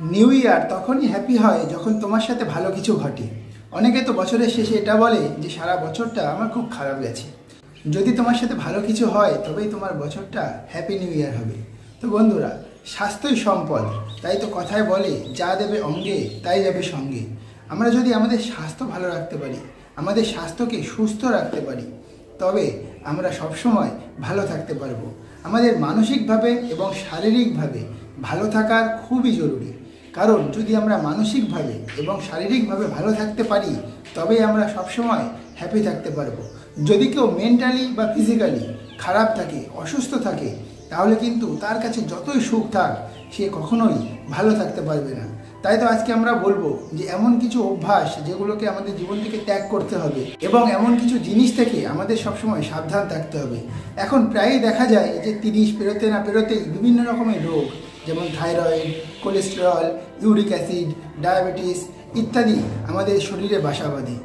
New year তখনই happy হয় যখন তোমার সাথে ভালো কিছু ঘটে। অনেকে তো বছরের শেষে এটা বলে যে সারা বছরটা আমার খুব খারাপ গেছে। যদি তোমার সাথে ভালো কিছু হয় তবেই তোমার বছরটা হ্যাপি নিউ ইয়ার হবে। তো বন্ধুরা, স্বাস্থ্যই সম্পদ, তাই তো কথায় বলে যা দেবে অঙ্গে তাই যাবে সঙ্গে। আমরা যদি আমাদের স্বাস্থ্য ভালো রাখতে পারি, আমাদের স্বাস্থ্যকে সুস্থ রাখতে পারি, তবে আমরা সবসময় ভালো থাকতে পারবো। আমাদের মানসিকভাবে এবং শারীরিকভাবে ভালো থাকার খুবই জরুরি, কারণ যদি আমরা মানসিকভাবে এবং শারীরিকভাবে ভালো থাকতে পারি তবেই আমরা সবসময় হ্যাপি থাকতে পারবো। যদি কেউ মেন্টালি বা ফিজিক্যালি খারাপ থাকে, অসুস্থ থাকে, তাহলে কিন্তু তার কাছে যতই সুখ থাক সে কখনোই ভালো থাকতে পারবে না। তাই তো আজকে আমরা বলবো যে এমন কিছু অভ্যাস যেগুলোকে আমাদের জীবন থেকে ত্যাগ করতে হবে এবং এমন কিছু জিনিস থেকে আমাদের সবসময় সাবধান থাকতে হবে। এখন প্রায়ই দেখা যায় যে 30 পেরোতে না পেরোতেই বিভিন্ন রকমের রোগ, যেমন thyroid, cholesterol, uric acid, diabetes ইত্যাদি আমাদের শরীরে বাসা বাঁধে।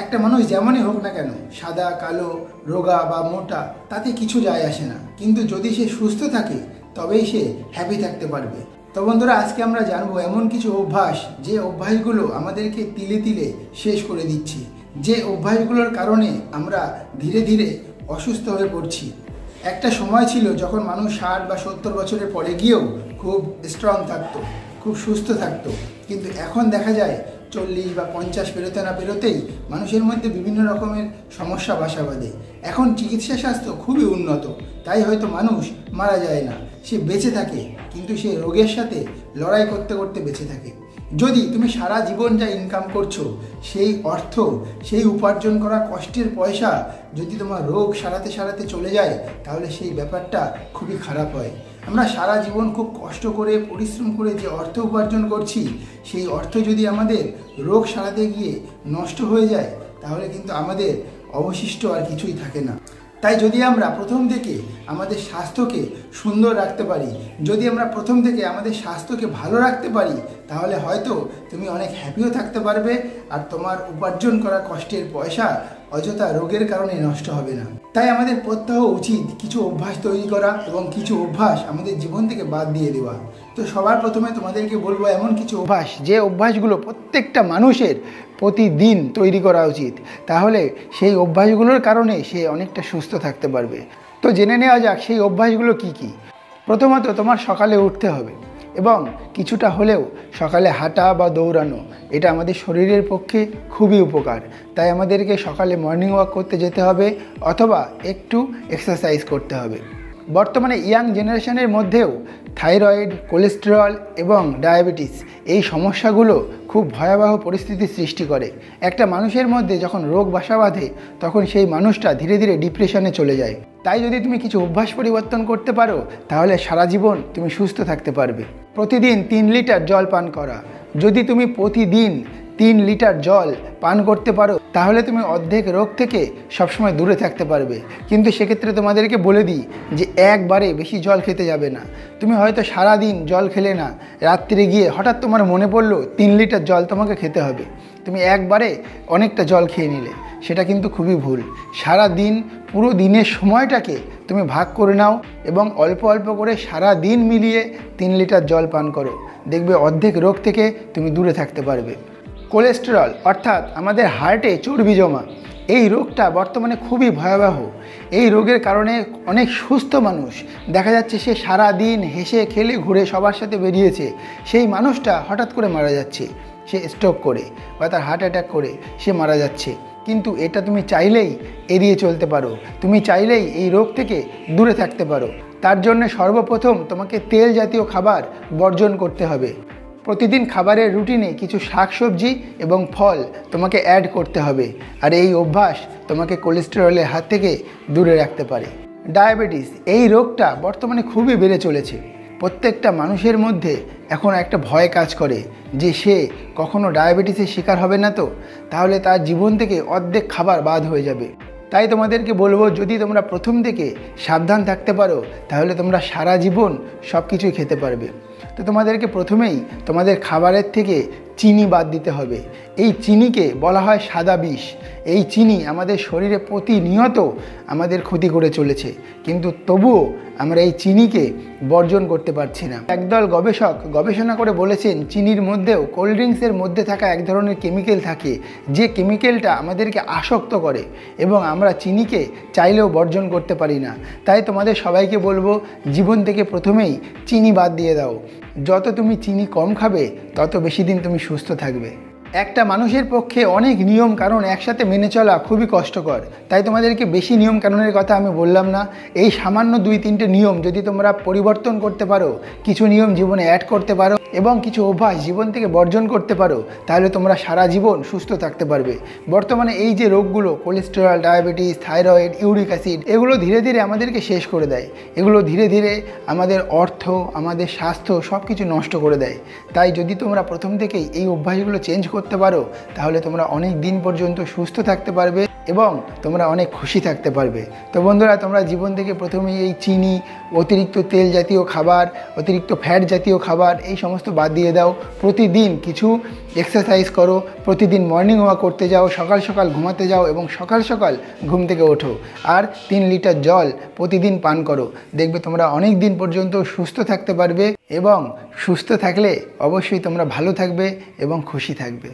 একটা মানুষ যেমনই হোক না কেন, সাদা, কালো, রোগা বা মোটা, তাতে কিছু যায় আসে না, কিন্তু যদি সে সুস্থ থাকে তবেই সে হ্যাপি থাকতে পারবে। তো বন্ধুরা, আজকে আমরা জানবো এমন কিছু অভ্যাস, যে অভ্যাসগুলো আমাদেরকে তিলে তিলে শেষ করে দিচ্ছে, যে অভ্যাসগুলোর কারণে আমরা ধীরে ধীরে অসুস্থ হয়ে পড়ছি। একটা সময় ছিল যখন মানুষ 60 বা 70 বছরের পরে গিয়েও খুব স্ট্রং থাকতো, খুব সুস্থ থাকতো, কিন্তু এখন দেখা যায় 40 বা 50 পেরোতে না পেরোতেই মানুষের মধ্যে বিভিন্ন রকমের সমস্যা বাসা বাঁধে। এখন চিকিৎসা স্বাস্থ্য খুবই উন্নত, তাই হয়তো মানুষ মারা যায় না, সে বেঁচে থাকে, কিন্তু সে রোগের সাথে লড়াই করতে করতে বেঁচে থাকে। যদি তুমি সারা জীবন যা ইনকাম করছো, সেই অর্থ, সেই উপার্জন করা কষ্টের পয়সা যদি তোমার রোগ সারাতে সারাতে চলে যায়, তাহলে সেই ব্যাপারটা খুবই খারাপ হয়। আমরা সারা জীবন খুব কষ্ট করে, পরিশ্রম করে যে অর্থ উপার্জন করছি, সেই অর্থ যদি আমাদের রোগ সারাতে গিয়ে নষ্ট হয়ে যায়, তাহলে কিন্তু আমাদের অবশিষ্ট আর কিছুই থাকে না। তাই যদি আমরা প্রথম থেকে আমাদের স্বাস্থ্যকে সুন্দর রাখতে পারি, যদি আমরা প্রথম থেকে আমাদের স্বাস্থ্যকে ভালো রাখতে পারি, তাহলে হয়তো তুমি অনেক হ্যাপিও থাকতে পারবে, আর তোমার উপার্জন করা কষ্টের পয়সা অযথা রোগের কারণে নষ্ট হবে না। তাই আমাদের প্রত্যহ উচিত কিছু অভ্যাস তৈরি করা এবং কিছু অভ্যাস আমাদের জীবন থেকে বাদ দিয়ে দেওয়া। তো সবার প্রথমে তোমাদেরকে বলবো এমন কিছু অভ্যাস, যে অভ্যাসগুলো প্রত্যেকটা মানুষের প্রতিদিন তৈরি করা উচিত, তাহলে সেই অভ্যাসগুলোর কারণে সে অনেকটা সুস্থ থাকতে পারবে। তো জেনে নেওয়া যাক সেই অভ্যাসগুলো কি কি। প্রথমত, তোমার সকালে উঠতে হবে এবং কিছুটা হলেও সকালে হাঁটা বা দৌড়ানো, এটা আমাদের শরীরের পক্ষে খুবই উপকার। তাই আমাদেরকে সকালে মর্নিং ওয়াক করতে যেতে হবে অথবা একটু এক্সারসাইজ করতে হবে। বর্তমানে ইয়াং জেনারেশনের মধ্যেও থাইরয়েড, কোলেস্টেরল এবং ডায়াবেটিস এই সমস্যাগুলো খুব ভয়াবহ পরিস্থিতির সৃষ্টি করে। একটা মানুষের মধ্যে যখন রোগ বাসা বাঁধে, তখন সেই মানুষটা ধীরে ধীরে ডিপ্রেশনে চলে যায়। তাই যদি তুমি কিছু অভ্যাস পরিবর্তন করতে পারো, তাহলে সারা জীবন তুমি সুস্থ থাকতে পারবে। প্রতিদিন 3 লিটার জল পান করা। যদি তুমি প্রতিদিন 3 লিটার জল পান করতে পারো, তাহলে তুমি অর্ধেক রোগ থেকে সবসময় দূরে থাকতে পারবে। কিন্তু সেক্ষেত্রে তোমাদেরকে বলে দিই যে একবারে বেশি জল খেতে যাবে না। তুমি হয়তো সারা দিন জল খেলে না, রাত্রে গিয়ে হঠাৎ তোমার মনে পড়লো 3 লিটার জল তোমাকে খেতে হবে, তুমি একবারে অনেকটা জল খেয়ে নিলে, সেটা কিন্তু খুবই ভুল। সারা দিন, পুরো দিনের সময়টাকে তুমি ভাগ করে নাও এবং অল্প অল্প করে সারা দিন মিলিয়ে 3 লিটার জল পান করো, দেখবে অর্ধেক রোগ থেকে তুমি দূরে থাকতে পারবে। কোলেস্টেরল অর্থাৎ আমাদের হার্টে চর্বি জমা, এই রোগটা বর্তমানে খুবই ভয়াবহ। এই রোগের কারণে অনেক সুস্থ মানুষ দেখা যাচ্ছে সে সারা দিন হেসে খেলে ঘুরে সবার সাথে বেরিয়েছে, সেই মানুষটা হঠাৎ করে মারা যাচ্ছে, সে স্ট্রোক করে বা তার হার্ট অ্যাটাক করে সে মারা যাচ্ছে। কিন্তু এটা তুমি চাইলেই এড়িয়ে চলতে পারো, তুমি চাইলেই এই রোগ থেকে দূরে থাকতে পারো। তার জন্য সর্বপ্রথম তোমাকে তেল জাতীয় খাবার বর্জন করতে হবে। প্রতিদিন খাবারের রুটিনে কিছু শাকসবজি এবং ফল তোমাকে অ্যাড করতে হবে, আর এই অভ্যাস তোমাকে কোলেস্টেরলের হাত থেকে দূরে রাখতে পারে। ডায়াবেটিস এই রোগটা বর্তমানে খুবই বেড়ে চলেছে। প্রত্যেকটা মানুষের মধ্যে এখন একটা ভয় কাজ করে যে সে কখনো ডায়াবেটিসের শিকার হবে না, তো তাহলে তার জীবন থেকে অর্ধেক খাবার বাদ হয়ে যাবে। তাই তোমাদেরকে বলবো, যদি তোমরা প্রথম থেকে সাবধান থাকতে পারো, তাহলে তোমরা সারা জীবন সব কিছুই খেতে পারবে। তো তোমাদেরকে প্রথমেই তোমাদের খাবারের থেকে চিনি বাদ দিতে হবে। এই চিনিকে বলা হয় সাদা বিষ। এই চিনি আমাদের শরীরে প্রতিনিয়ত আমাদের ক্ষতি করে চলেছে, কিন্তু তবুও আমরা এই চিনিকে বর্জন করতে পারছি না। একদল গবেষক গবেষণা করে বলেছেন চিনির মধ্যেও কোল্ড ড্রিঙ্কসের মধ্যে থাকা এক ধরনের কেমিক্যাল থাকে, যে কেমিক্যালটা আমাদেরকে আসক্ত করে এবং আমরা চিনিকে চাইলেও বর্জন করতে পারি না। তাই তোমাদের সবাইকে বলবো, জীবন থেকে প্রথমেই চিনি বাদ দিয়ে দাও। যত তুমি চিনি কম খাবে তত বেশি দিন তুমি সুস্থ থাকবে। একটা মানুষের পক্ষে অনেক নিয়ম কানুন একসাথে মেনে চলা খুবই কষ্টকর, তাই তোমাদেরকে বেশি নিয়ম কানুনের কথা আমি বললাম না। এই সামান্য 2-3টে নিয়ম যদি তোমরা পরিবর্তন করতে পারো, কিছু নিয়ম জীবনে অ্যাড করতে পারো এবং কিছু অভ্যাস জীবন থেকে বর্জন করতে পারো, তাহলে তোমরা সারা জীবন সুস্থ থাকতে পারবে। বর্তমানে এই যে রোগগুলো, cholesterol, diabetes, thyroid, uric acid, এগুলো ধীরে ধীরে আমাদেরকে শেষ করে দেয়। এগুলো ধীরে ধীরে আমাদের অর্থ, আমাদের স্বাস্থ্য সব কিছু নষ্ট করে দেয়। তাই যদি তোমরা প্রথম থেকেই এই অভ্যাসগুলো চেঞ্জ করতে পারো, তাহলে তোমরা অনেক দিন পর্যন্ত সুস্থ থাকতে পারবে এবং তোমরা অনেক খুশি থাকতে পারবে। তো বন্ধুরা, তোমরা জীবন থেকে প্রথমেই এই চিনি, অতিরিক্ত তেল জাতীয় খাবার, অতিরিক্ত ফ্যাট জাতীয় খাবার এই সমস্ত বাদ দিয়ে দাও। প্রতিদিন কিছু এক্সারসাইজ করো, প্রতিদিন মর্নিং ওয়াক করতে যাও, সকাল সকাল ঘুমাতে যাও এবং সকাল সকাল ঘুম থেকে ওঠো। আর 3 লিটার জল প্রতিদিন পান করো। দেখবে তোমরা অনেক দিন পর্যন্ত সুস্থ থাকতে পারবে এবং সুস্থ থাকলে অবশ্যই তোমরা ভালো থাকবে এবং খুশি থাকবে।